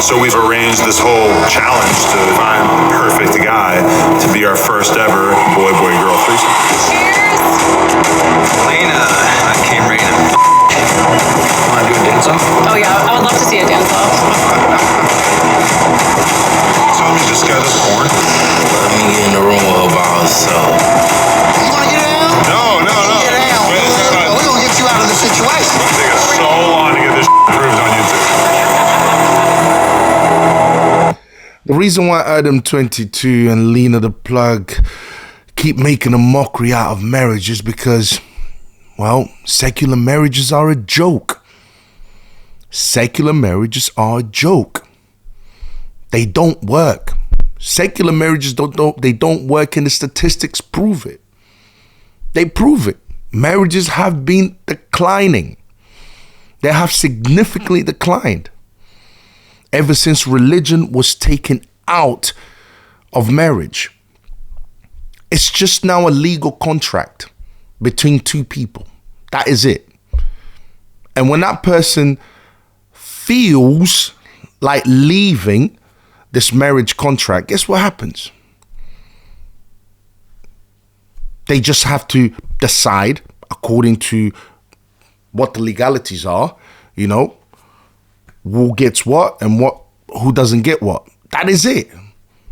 So we've arranged this whole challenge to find the perfect guy to be our first ever boy-boy-girl threesome. Lena, I came ready to want to do a dance-off? Oh yeah, I would love to see a dance-off. So let me just get this porn. Let me get in the room with her by herself. You want to get down? No. Get down. We're going to get you out of the situation. It's gonna take us so long to get this approved on YouTube. The reason why Adam22 and Lena the Plug keep making a mockery out of marriage is because, well, secular marriages are a joke. Secular marriages are a joke. They don't work. Secular marriages don't work, and the statistics prove it. They prove it. Marriages have been declining. They have significantly declined ever since religion was taken out of marriage. It's just now a legal contract between two people. That is it. And when that person feels like leaving this marriage contract, guess what happens? They just have to decide according to what the legalities are, you know, who gets what and who doesn't get what. That is it.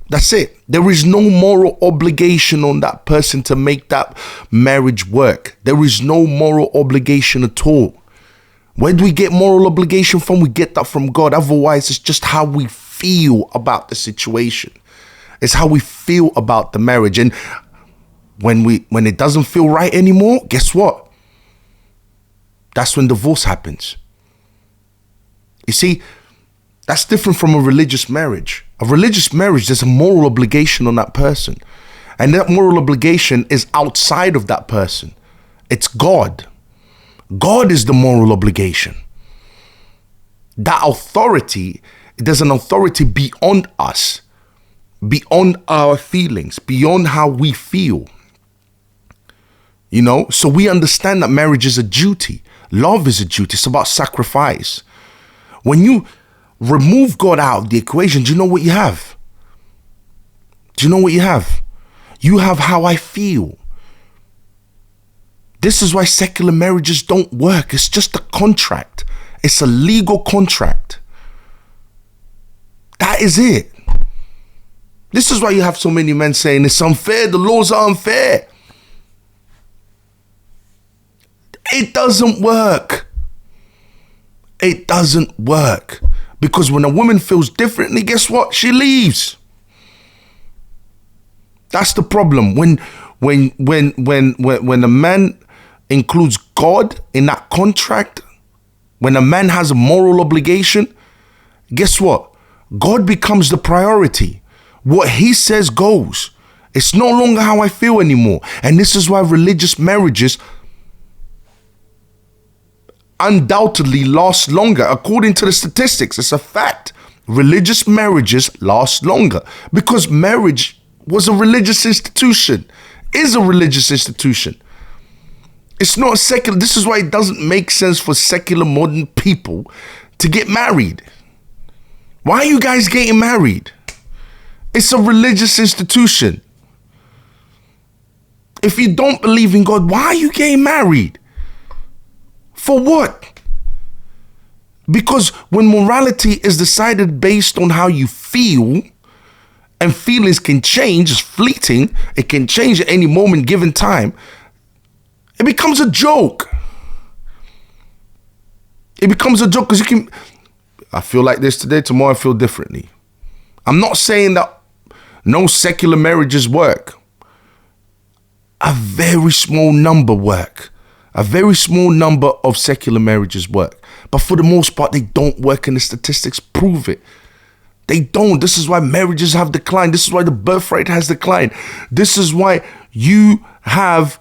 That's it. There is no moral obligation on that person to make that marriage work. There is no moral obligation at all. Where do we get moral obligation from? We get that from God. Otherwise, it's just how we feel about the situation. It's how we feel about the marriage. And when it doesn't feel right anymore, guess what? That's when divorce happens. You see, that's different from a religious marriage. A religious marriage, there's a moral obligation on that person. And that moral obligation is outside of that person. It's God. God is the moral obligation. That authority, there's an authority beyond us, beyond our feelings, beyond how we feel. You know, so we understand that marriage is a duty. Love is a duty. It's about sacrifice. When you remove God out of the equation, do you know what you have? Do you know what you have? You have how I feel. This is why secular marriages don't work. It's just a contract. It's a legal contract. That is it. This is why you have so many men saying it's unfair. The laws are unfair. It doesn't work. It doesn't work. Because when a woman feels differently, guess what? She leaves. That's the problem. When a man includes God in that contract, when a man has a moral obligation, guess what? God becomes the priority. What he says goes. It's no longer how I feel anymore. And this is why religious marriages undoubtedly last longer. According to the statistics, it's a fact. Religious marriages last longer because marriage was a religious institution, is a religious institution. It's not secular. This is why it doesn't make sense for secular modern people to get married. Why are you guys getting married? It's a religious institution. If you don't believe in God, why are you getting married? For what? Because when morality is decided based on how you feel, and feelings can change, it's fleeting, it can change at any moment given time, it becomes a joke. It becomes a joke because I feel like this today, tomorrow I feel differently. I'm not saying that no secular marriages work. A very small number work. A very small number of secular marriages work. But for the most part, they don't work, and the statistics prove it. They don't. This is why marriages have declined. This is why the birth rate has declined. This is why you have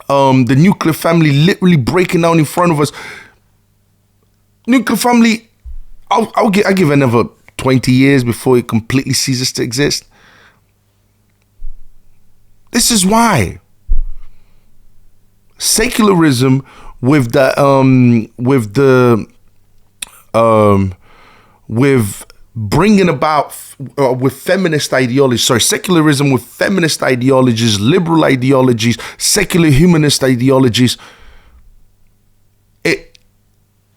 the nuclear family literally breaking down in front of us. Nuclear family, I'll give another 20 years before it completely ceases to exist. This is why. Secularism with bringing about with feminist ideologies, secularism with feminist ideologies, liberal ideologies, secular humanist ideologies.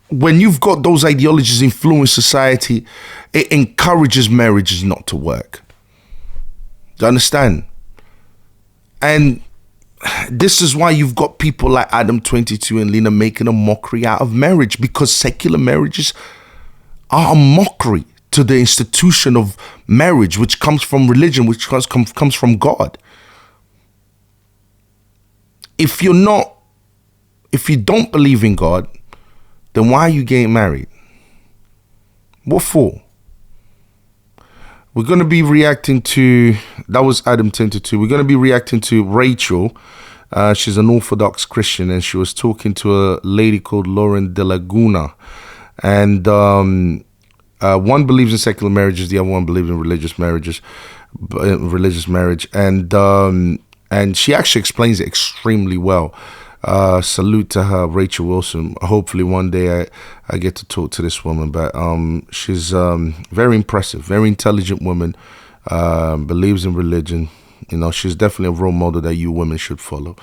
When you've got those ideologies influence society, it encourages marriages not to work. Do you understand? And this is why you've got people like Adam22 and Lena making a mockery out of marriage, because secular marriages are a mockery to the institution of marriage, which comes from religion, which comes from God. If you don't believe in God, then why are you getting married? What for? We're going to be reacting to, that was Adam22. We're going to be reacting to Rachel. She's an Orthodox Christian, and she was talking to a lady called Lauren De Laguna. And one believes in secular marriages, the other one believes in religious marriage. And she actually explains it extremely well. Salute to her, Rachel Wilson. Hopefully one day I get to talk to this woman, but she's very impressive, very intelligent woman, believes in religion. You know, she's definitely a role model that you women should follow.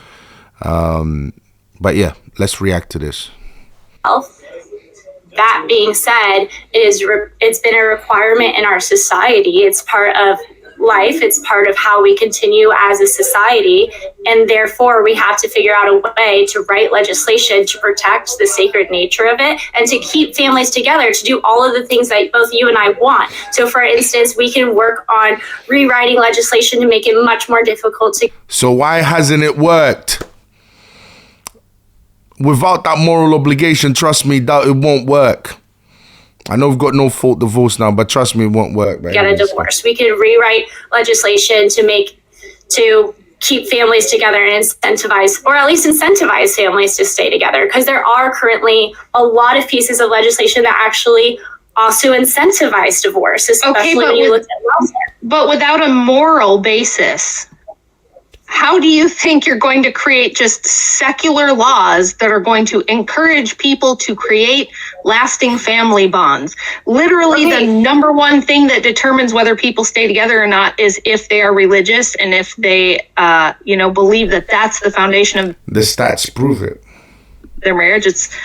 But yeah, let's react to this. That being said, it's been a requirement in our society. It's part of life. It's part of how we continue as a society. And therefore, we have to figure out a way to write legislation to protect the sacred nature of it and to keep families together, to do all of the things that both you and I want. So, for instance, we can work on rewriting legislation to make it much more difficult to... So why hasn't it worked? Without that moral obligation, trust me, that it won't work. I know we've got no fault divorce now, but trust me, it won't work. Get a divorce. We can rewrite legislation to keep families together and incentivize, or at least incentivize families to stay together, because there are currently a lot of pieces of legislation that actually also incentivize divorce, especially when you look at welfare. But without a moral basis, how do you think you're going to create just secular laws that are going to encourage people to create lasting family bonds? Literally, the number one thing that determines whether people stay together or not is if they are religious and if they, believe that that's the foundation of the stats prove it. Their marriage. It's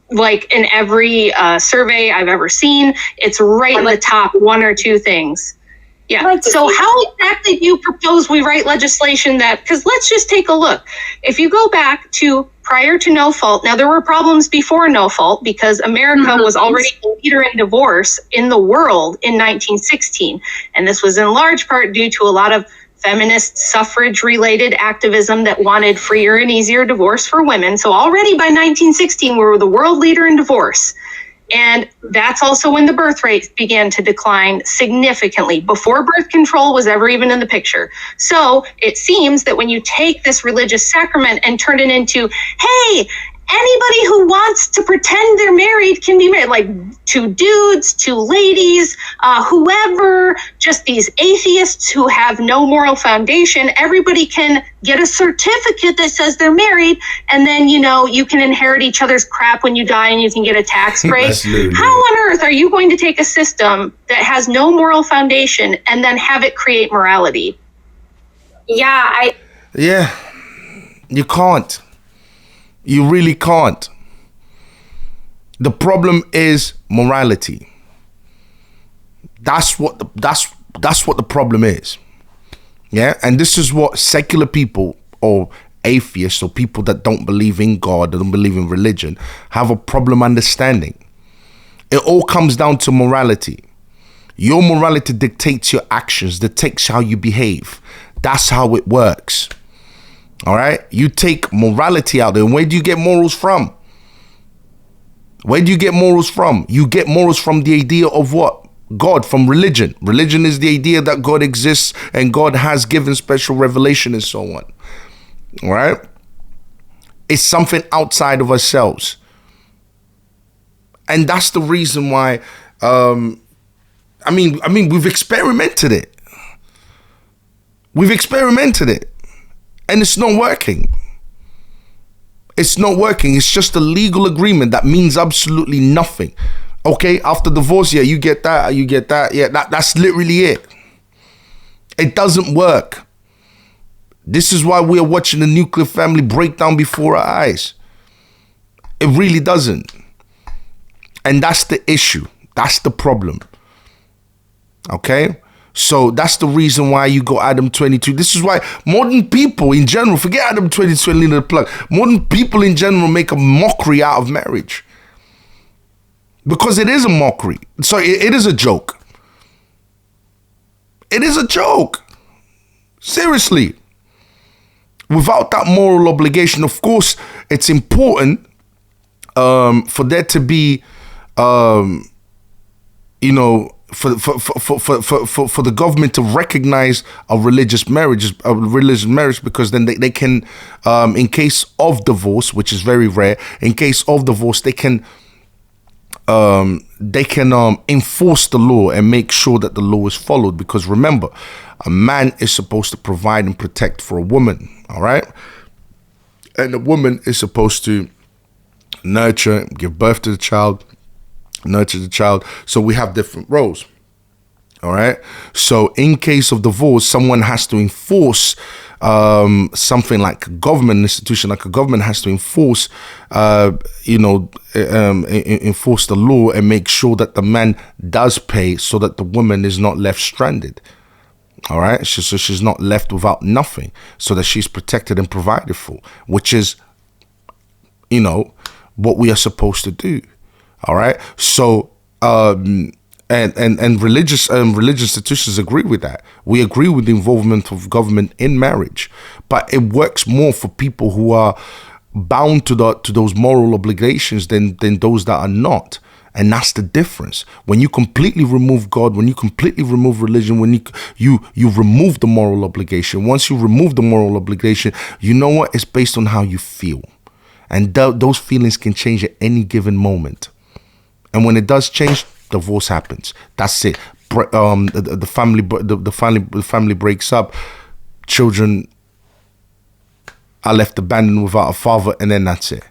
like in every survey I've ever seen, it's right in the top one or two things. Yeah. So how exactly do you propose we write legislation that, because let's just take a look. If you go back to prior to no fault, now there were problems before no fault because America was already the leader in divorce in the world in 1916. And this was in large part due to a lot of feminist suffrage related activism that wanted freer and easier divorce for women. So already by 1916, we were the world leader in divorce. And that's also when the birth rate began to decline significantly, before birth control was ever even in the picture. So it seems that when you take this religious sacrament and turn it into, hey, anybody who wants to pretend they're married can be married, like two dudes, two ladies, whoever, just these atheists who have no moral foundation, everybody can get a certificate that says they're married, and then, you can inherit each other's crap when you die and you can get a tax break. How on earth are you going to take a system that has no moral foundation and then have it create morality? Yeah, you can't. You really can't. The problem is morality. That's what the problem is. Yeah, and this is what secular people or atheists or people that don't believe in God, that don't believe in religion, have a problem understanding. It all comes down to morality. Your morality dictates your actions, dictates how you behave. That's how it works. All right, you take morality out there. And where do you get morals from? Where do you get morals from? You get morals from the idea of what? God, from religion. Religion is the idea that God exists and God has given special revelation and so on. All right, it's something outside of ourselves, and that's the reason why. We've experimented it. And it's not working. It's not working. It's just a legal agreement that means absolutely nothing. Okay, after divorce, yeah, you get that. Yeah, that's literally it. It doesn't work. This is why we are watching the nuclear family break down before our eyes. It really doesn't. And that's the issue. That's the problem. Okay? So that's the reason why you go Adam22. This is why modern people in general, forget Adam22 and Lena the Plug, modern people in general make a mockery out of marriage. Because it is a mockery. So it is a joke. It is a joke. Seriously. Without that moral obligation, of course, it's important for there to be, you know, for the government to recognize a religious marriage, because then they can, in case of divorce, which is very rare, in case of divorce, they can enforce the law and make sure that the law is followed. Because remember, a man is supposed to provide and protect for a woman, all right? And the woman is supposed to nurture, give birth to the child, nurture the child. So we have different roles. All right. So in case of divorce, someone has to enforce something like a government institution, like a government has to enforce, enforce the law and make sure that the man does pay so that the woman is not left stranded. All right. So she's not left without nothing, so that she's protected and provided for, which is, you know, what we are supposed to do. All right. So, and religious institutions agree with that. We agree with the involvement of government in marriage, but it works more for people who are bound to those moral obligations than those that are not. And that's the difference. When you completely remove God, when you completely remove religion, when you remove the moral obligation. Once you remove the moral obligation, you know what? It's based on how you feel, and those feelings can change at any given moment. And when it does change, divorce happens. That's it. The family breaks up. Children are left abandoned without a father, and then that's it.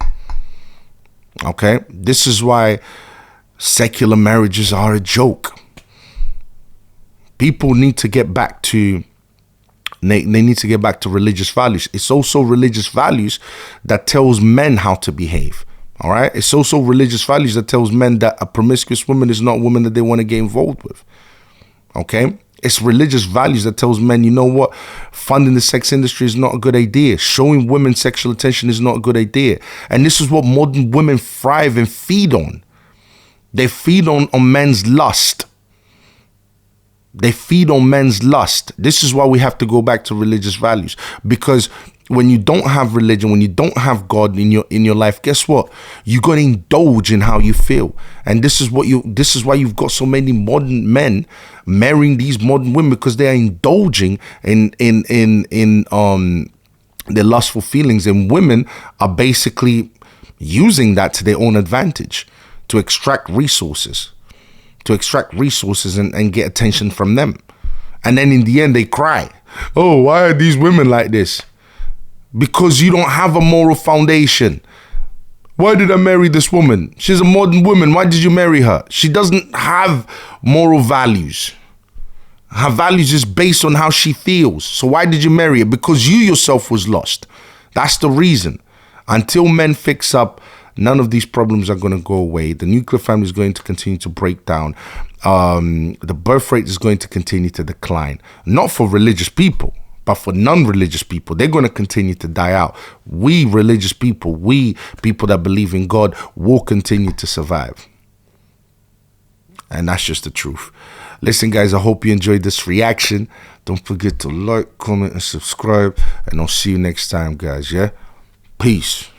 Okay? This is why secular marriages are a joke. People need to get back to they need to get back to religious values. It's also religious values that tells men how to behave. All right. It's also religious values that tells men that a promiscuous woman is not a woman that they want to get involved with. Okay. It's religious values that tells men, you know what, funding the sex industry is not a good idea. Showing women sexual attention is not a good idea. And this is what modern women thrive and feed on. They feed on men's lust. They feed on men's lust. This is why we have to go back to religious values, because when you don't have religion, when you don't have God in your life, guess what? You're going to indulge in how you feel. And this is why you've got so many modern men marrying these modern women, because they are indulging in their lustful feelings, and women are basically using that to their own advantage to extract resources. And get attention from them. And then in the end they cry. Oh, why are these women like this? Because you don't have a moral foundation. Why did I marry this woman? She's a modern woman. Why did you marry her? She doesn't have moral values. Her values is based on how she feels. So why did you marry her? Because you yourself was lost. That's the reason. Until men fix up, none of these problems are going to go away. The nuclear family is going to continue to break down. The birth rate is going to continue to decline. Not for religious people, but for non-religious people. They're going to continue to die out. We religious people, we people that believe in God, will continue to survive. And that's just the truth. Listen, guys, I hope you enjoyed this reaction. Don't forget to like, comment, and subscribe. And I'll see you next time, guys, yeah? Peace.